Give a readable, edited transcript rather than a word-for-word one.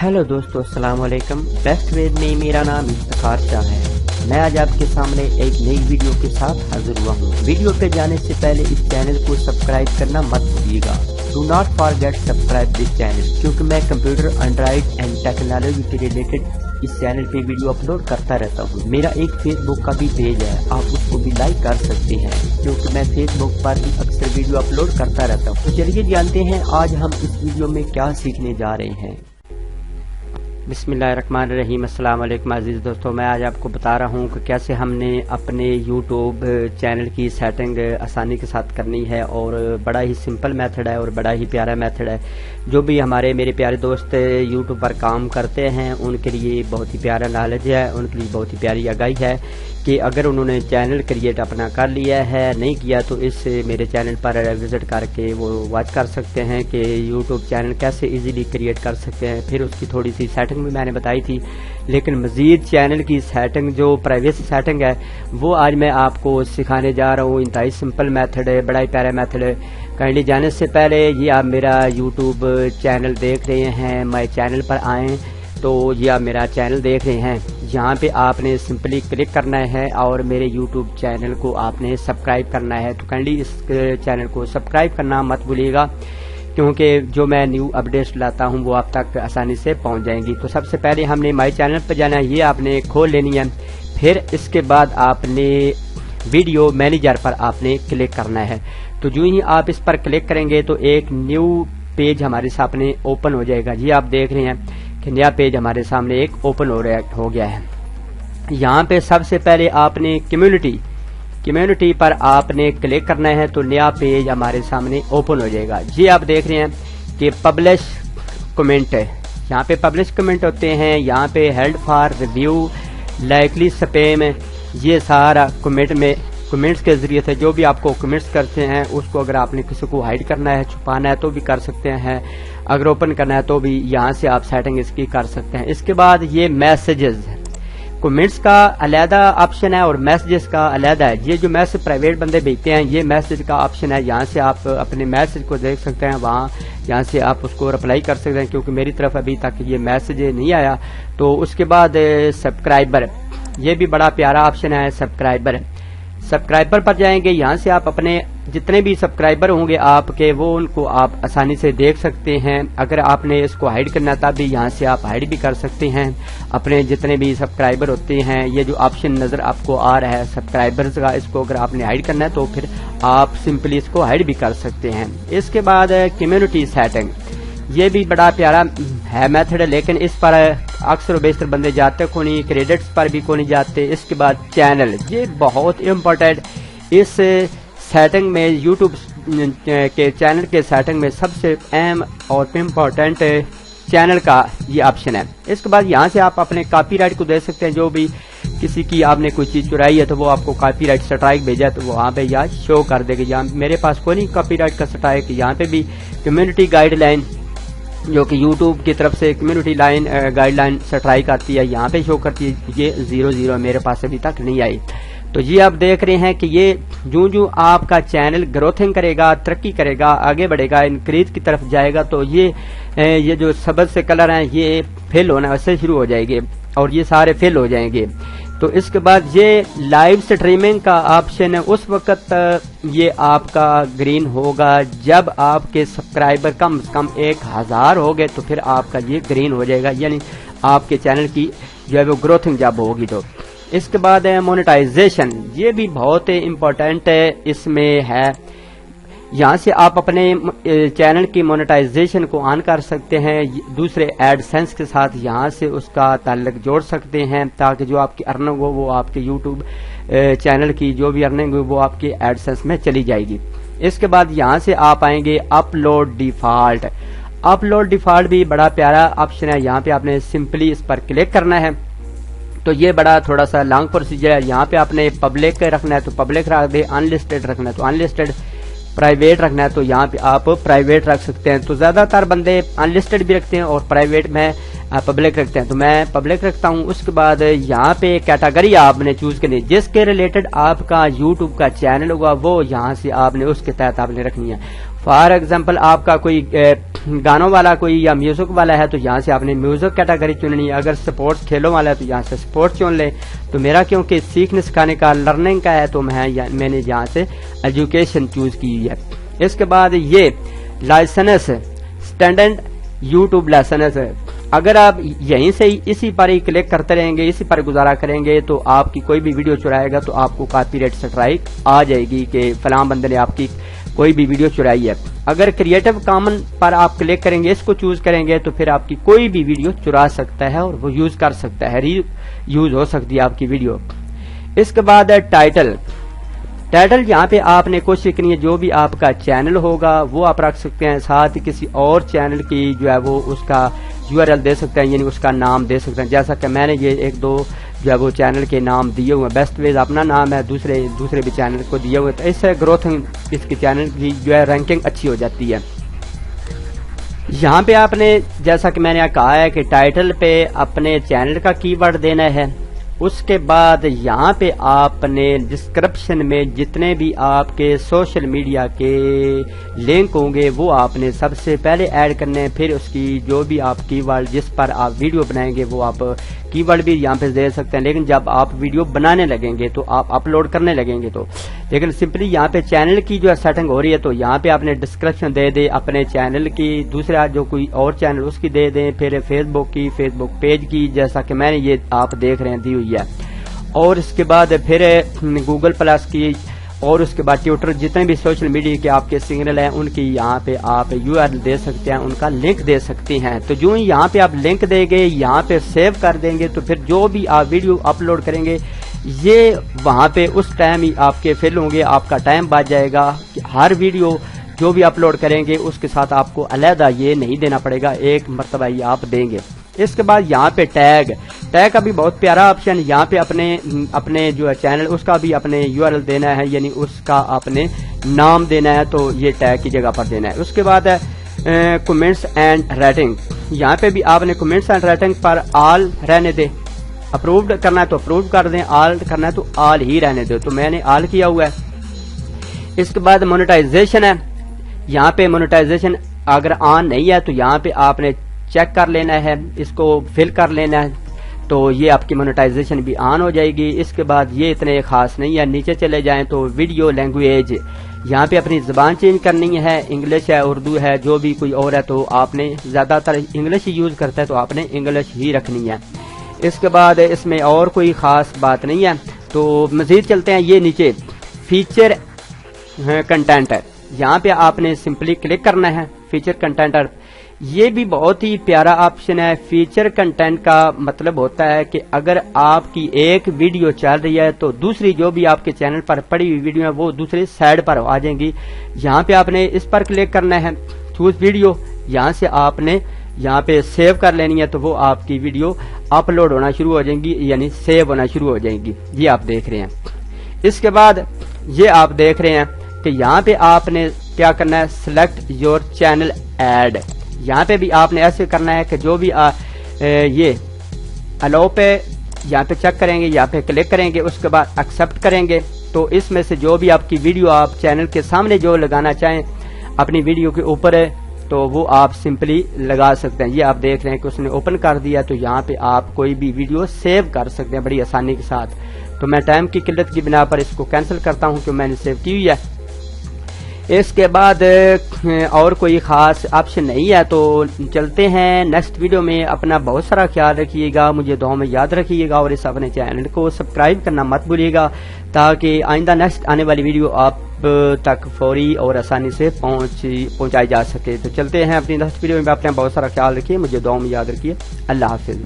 Hello दोस्तों, अस्सलाम वालेकुम। बेस्ट वेद में मेरा नाम इफ्तिखार शाह है। मैं आज आपके सामने एक नई वीडियो के साथ हाजिर हुआ हूँ। वीडियो पे जाने से पहले इस चैनल को सब्सक्राइब करना मत भूलिएगा। Do not forget subscribe this channel, क्योंकि मैं कंप्यूटर, एंड्रॉइड एंड टेक्नोलॉजी से रिलेटेड इस चैनल पे वीडियो अपलोड करता रहता हूँ। मेरा एक फेसबुक का भी पेज है, आप उसको भी लाइक कर सकते हैं, क्योंकि मैं फेसबुक पर भी अक्सर वीडियो अपलोड करता रहता हूँ। तो चलिए जानते हैं आज हम इस वीडियो में क्या सीखने जा रहे हैं। बिस्मिल्लाहिर्रहमानिर्रहीम। अस्सलाम वालेकुम अजीज़ दोस्तों, मैं आज आपको बता रहा हूँ कि कैसे हमने अपने यूट्यूब चैनल की सेटिंग आसानी के साथ करनी है। और बड़ा ही सिंपल मेथड है और बड़ा ही प्यारा मेथड है। जो भी मेरे प्यारे दोस्त यूट्यूब पर काम करते हैं उनके लिए बहुत ही प्यारा नॉलेज है, उनके लिए बहुत ही प्यारी आगाही है कि अगर उन्होंने चैनल क्रिएट अपना कर लिया है, नहीं किया तो इस मेरे चैनल पर विजिट करके वो वॉच कर सकते हैं कि यूट्यूब चैनल कैसे इजीली क्रिएट कर सकते हैं। फिर उसकी थोड़ी सी सेटिंग भी मैंने बताई थी, लेकिन मज़ीद चैनल की सेटिंग जो प्राइवेसी सेटिंग है वो आज मैं आपको सिखाने जा रहा हूँ। इंतहाई सिंपल मेथड है, बड़ा ही प्यारा मेथड है। काइंडली जाने से पहले ये आप मेरा यूट्यूब चैनल देख रहे हैं, माय चैनल पर आएँ तो ये आप मेरा चैनल देख रहे हैं। यहाँ पे आपने सिंपली क्लिक करना है और मेरे YouTube चैनल को आपने सब्सक्राइब करना है। तो काइंडली इस चैनल को सब्सक्राइब करना मत भूलिएगा, क्योंकि जो मैं न्यू अपडेट्स लाता हूँ वो आप तक आसानी से पहुँच जाएंगी। तो सबसे पहले हमने माई चैनल पर जाना है, ये आपने खोल लेनी है। फिर इसके बाद आपने वीडियो मैनेजर पर आपने क्लिक करना है। तो जो ही आप इस पर क्लिक करेंगे तो एक न्यू पेज हमारे सामने ओपन हो जाएगा। जी आप देख रहे हैं कि नया पेज हमारे सामने एक ओपन हो गया है। यहाँ पे सबसे पहले आपने कम्युनिटी पर आपने क्लिक करना है तो नया पेज हमारे सामने ओपन हो जाएगा। जी आप देख रहे हैं कि पब्लिश कमेंट है, यहाँ पे पब्लिश कमेंट होते हैं। यहाँ पे held for review, likely spam, ये सारा कमेंट्स के जरिए से जो भी आपको कमेंट्स करते हैं उसको अगर आपने किसी को हाइड करना है, छुपाना है तो भी कर सकते हैं। अगर ओपन करना है तो भी यहाँ से आप सेटिंग इसकी कर सकते हैं। इसके बाद ये मैसेजेस, कमेंट्स का अलहदा ऑप्शन है और मैसेजेस का अलहदा है। ये जो मैसेज प्राइवेट बंदे भेजते हैं ये मैसेज का ऑप्शन है। यहाँ से आप अपने मैसेज को देख सकते हैं, वहाँ यहाँ से आप उसको रिप्लाई कर सकते हैं, क्योंकि मेरी तरफ अभी तक ये मैसेज नहीं आया। तो उसके बाद सब्सक्राइबर, ये भी बड़ा प्यारा ऑप्शन है। सब्सक्राइबर पर जाएंगे, यहाँ से आप अपने जितने भी सब्सक्राइबर होंगे आपके वो उनको आप आसानी से देख सकते हैं। अगर आपने इसको हाइड करना तब भी यहाँ से आप हाइड भी कर सकते हैं अपने जितने भी सब्सक्राइबर होते हैं। ये जो ऑप्शन नजर आपको आ रहा है सब्सक्राइबर्स का, इसको अगर आपने हाइड करना है तो फिर आप सिंपली इसको हाइड भी कर सकते हैं। इसके बाद कम्युनिटी सेटिंग, ये भी बड़ा प्यारा है मेथड है, लेकिन इस पर अक्सर बेशतर बंदे जाते को नहीं, क्रेडिट्स पर भी को नहीं जाते। इसके बाद चैनल, ये बहुत इम्पोर्टेंट। इस सेटिंग में यूट्यूब के चैनल के सेटिंग में सबसे अहम और इम्पोर्टेंट चैनल का ये ऑप्शन है। इसके बाद यहाँ से आप अपने कॉपीराइट को दे सकते हैं। जो भी किसी की आपने कोई चीज चुराई है तो वो आपको कॉपीराइट स्ट्राइक भेजा तो वहाँ पे यहाँ शो कर देगा। यहाँ मेरे पास कोई नहीं कॉपीराइट का स्ट्राइक। यहाँ पे भी कम्युनिटी गाइडलाइन, जो कि YouTube की तरफ से कम्युनिटी गाइडलाइन स्ट्राइक आती है, यहाँ पे शो करती है। ये 00 मेरे पास अभी तक नहीं आई। तो ये आप देख रहे हैं कि ये जो आपका चैनल ग्रोथिंग करेगा, तरक्की करेगा, आगे बढ़ेगा, इंक्रीज की तरफ जाएगा, तो ये जो सबज से कलर हैं ये फिल होना वैसे शुरू हो जाएंगे और ये सारे फिल हो जाएंगे। तो इसके बाद ये लाइव स्ट्रीमिंग का ऑप्शन है, उस वक्त ये आपका ग्रीन होगा जब आपके सब्सक्राइबर कम से कम 1000 हो गए, तो फिर आपका ये ग्रीन हो जाएगा, यानी आपके चैनल की जो है वो ग्रोथिंग जब होगी। तो इसके बाद है मोनेटाइजेशन, ये भी बहुत इम्पोर्टेंट इसमें है। यहाँ से आप अपने चैनल की मोनेटाइजेशन को ऑन कर सकते हैं, दूसरे एडसेंस के साथ यहाँ से उसका ताल्लुक जोड़ सकते हैं, ताकि जो आपकी अर्निंग हो वो आपके यूट्यूब चैनल की जो भी अर्निंग हो वो आपके एडसेंस में चली जाएगी। इसके बाद यहाँ से आप आएंगे अपलोड डिफॉल्ट भी बड़ा प्यारा ऑप्शन है। यहाँ पे आपने सिंपली इस पर क्लिक करना है। तो ये बड़ा थोड़ा सा लॉन्ग प्रोसीजर है। यहाँ पे आपने पब्लिक रखना है तो पब्लिक रख दे, अनलिस्टेड रखना है तो अनलिस्टेड, प्राइवेट रखना है तो यहाँ पे आप प्राइवेट रख सकते हैं। तो ज्यादातर बंदे अनलिस्टेड भी रखते हैं और प्राइवेट में पब्लिक रखते हैं, तो मैं पब्लिक रखता हूँ। उसके बाद यहाँ पे कैटेगरी आपने चूज करनी है, जिसके रिलेटेड आपका यूट्यूब का चैनल होगा वो यहाँ से आपने उसके तहत आपने रखनी है। फॉर एग्जाम्पल आपका कोई گانوں والا کوئی یا میوزک والا ہے تو یہاں سے آپ نے میوزک کیٹیگری چننی ہے. اگر سپورٹس کھیلوں والا ہے تو یہاں سے سپورٹس چن لیں. تو میرا کیونکہ سیکھنے سکھانے کا لرننگ کا ہے تو میں نے یہاں سے ایجوکیشن چوز کی ہے. اس کے بعد یہ لائسنس اسٹینڈرڈ یوٹیوب لائسنس ہے. اگر آپ یہیں سے اسی پر ہی کلک کرتے رہیں گے, اسی پر گزارا کریں گے تو آپ کی کوئی بھی ویڈیو چرائے گا تو آپ کو کاپی رائٹ سٹرائک آ جائے گی کہ فلاں بندے نے آپ کی کوئی بھی ویڈیو چرائی ہے. اگر کریٹو کامن پر آپ کلک کریں گے, اس کو چوز کریں گے تو پھر آپ کی کوئی بھی ویڈیو چرا سکتا ہے اور وہ یوز کر سکتا ہے, ری یوز ہو سکتی ہے آپ کی ویڈیو. اس کے بعد ہے ٹائٹل. یہاں پہ آپ نے کوشش کرنی ہے جو بھی آپ کا چینل ہوگا وہ آپ رکھ سکتے ہیں, ساتھ کسی اور چینل کی جو ہے وہ اس کا URL دے سکتے ہیں, یعنی اس کا نام دے سکتے ہیں. جیسا کہ میں نے یہ ایک دو جو ہے وہ چینل کے نام دیے ہوئے ہیں. بیسٹ ویز اپنا نام ہے, دوسرے بھی چینل کو دیے ہوئے, تو اس سے گروتھ اس کے چینل کی جو ہے رینکنگ اچھی ہو جاتی ہے. یہاں پہ آپ نے جیسا کہ میں نے کہا ہے کہ ٹائٹل پہ اپنے چینل کا کی ورڈ دینا ہے. اس کے بعد یہاں پہ آپ نے ڈسکرپشن میں جتنے بھی آپ کے سوشل میڈیا کے لنک ہوں گے وہ آپ نے سب سے پہلے ایڈ کرنے ہیں. پھر اس کی جو بھی آپ کی ورڈ جس پر آپ ویڈیو بنائیں گے وہ آپ کی ورڈ بھی یہاں پہ دے سکتے ہیں. لیکن جب آپ ویڈیو بنانے لگیں گے تو آپ اپلوڈ کرنے لگیں گے تو لیکن سمپلی یہاں پہ چینل کی جو ہے سیٹنگ ہو رہی ہے تو یہاں پہ آپ نے ڈسکرپشن دے دیں اپنے چینل کی, دوسرا جو کوئی اور چینل اس کی دے دیں, پھر فیس بک پیج کی جیسا کہ میں نے یہ آپ دیکھ رہے ہیں دی ہوئی ہے. اور اس کے بعد پھر گوگل پلس کی, اور اس کے بعد ٹویٹر, جتنے بھی سوشل میڈیا کے آپ کے سگنل ہیں ان کی یہاں پہ آپ URL دے سکتے ہیں, ان کا لنک دے سکتے ہیں. تو جو یہاں پہ آپ لنک دیں گے یہاں پہ سیو کر دیں گے تو پھر جو بھی آپ ویڈیو اپلوڈ کریں گے یہ وہاں پہ اس ٹائم ہی آپ کے فل ہوں گے, آپ کا ٹائم بچ جائے گا. کہ ہر ویڈیو جو بھی اپلوڈ کریں گے اس کے ساتھ آپ کو علیحدہ یہ نہیں دینا پڑے گا, ایک مرتبہ یہ آپ دیں گے. اس کے بعد یہاں پہ ٹیگ کا بھی بہت پیارا آپشن. یہاں پہ اپنے جو ہے چینل اس کا بھی اپنے URL دینا ہے, یعنی اس کا اپنے نام دینا ہے, تو یہ ٹیگ کی جگہ پر دینا ہے. اس کے بعد ہے کمنٹس اینڈ ریٹنگ. یہاں پہ بھی آپ نے کمنٹس اینڈ ریٹنگ پر آل رہنے دے. اپرووڈ کرنا ہے تو اپرووڈ کر دیں, آل کرنا ہے تو آل ہی رہنے دے, تو میں نے آل کیا ہوا ہے. اس کے بعد مونیٹائزیشن ہے. یہاں پہ مونیٹائزیشن اگر آن نہیں ہے تو یہاں پہ آپ نے چیک کر لینا ہے, اس کو فل کر لینا ہے, تو یہ آپ کی مونیٹائزیشن بھی آن ہو جائے گی. اس کے بعد یہ اتنے خاص نہیں ہے. نیچے چلے جائیں تو ویڈیو لینگویج, یہاں پہ اپنی زبان چینج کرنی ہے, انگلش ہے, اردو ہے, جو بھی کوئی اور ہے تو آپ نے زیادہ تر انگلش ہی یوز کرتا ہے تو آپ نے انگلش ہی رکھنی ہے. اس کے بعد اس میں اور کوئی خاص بات نہیں ہے. تو مزید چلتے ہیں, یہ نیچے فیچر کنٹینٹ ہے, یہاں پہ آپ نے سمپلی کلک کرنا ہے. فیچر کنٹینٹ یہ بھی بہت ہی پیارا آپشن ہے. فیچر کنٹینٹ کا مطلب ہوتا ہے کہ اگر آپ کی ایک ویڈیو چل رہی ہے تو دوسری جو بھی آپ کے چینل پر پڑی ہوئی ویڈیو ہے وہ دوسری سائڈ پر آ جائیں گی. یہاں پہ آپ نے اس پر کلک کرنا ہے, چوز ویڈیو, یہاں سے آپ نے یہاں پہ سیو کر لینی ہے تو وہ آپ کی ویڈیو اپلوڈ ہونا شروع ہو جائیں گی, یعنی سیو ہونا شروع ہو جائیں گی. یہ آپ دیکھ رہے ہیں. اس کے بعد یہ آپ دیکھ رہے ہیں کہ یہاں پہ آپ نے کیا کرنا ہے, سلیکٹ یور چینل ایڈ. یہاں پہ بھی آپ نے ایسے کرنا ہے کہ جو بھی یہ الاؤ پہ یہاں پہ چیک کریں گے, یہاں پہ کلک کریں گے, اس کے بعد ایکسپٹ کریں گے تو اس میں سے جو بھی آپ کی ویڈیو آپ چینل کے سامنے جو لگانا چاہیں اپنی ویڈیو کے اوپر ہے تو وہ آپ سمپلی لگا سکتے ہیں. یہ آپ دیکھ رہے ہیں کہ اس نے اوپن کر دیا, تو یہاں پہ آپ کوئی بھی ویڈیو سیو کر سکتے ہیں بڑی آسانی کے ساتھ. تو میں ٹائم کی قلت کی بنا پر اس کو کینسل کرتا ہوں کہ میں نے سیو کی ہوئی ہے. اس کے بعد اور کوئی خاص آپشن نہیں ہے. تو چلتے ہیں نیکسٹ ویڈیو میں. اپنا بہت سارا خیال رکھیے گا, مجھے دعاؤں میں یاد رکھیے گا, اور اس اپنے چینل کو سبسکرائب کرنا مت بھولیے گا تاکہ آئندہ نیکسٹ آنے والی ویڈیو آپ تک فوری اور آسانی سے پہنچائی جا سکے. تو چلتے ہیں اپنی نیکسٹ ویڈیو میں. اپنا بہت سارا خیال رکھیے, مجھے دعاؤں میں یاد رکھیے. اللہ حافظ.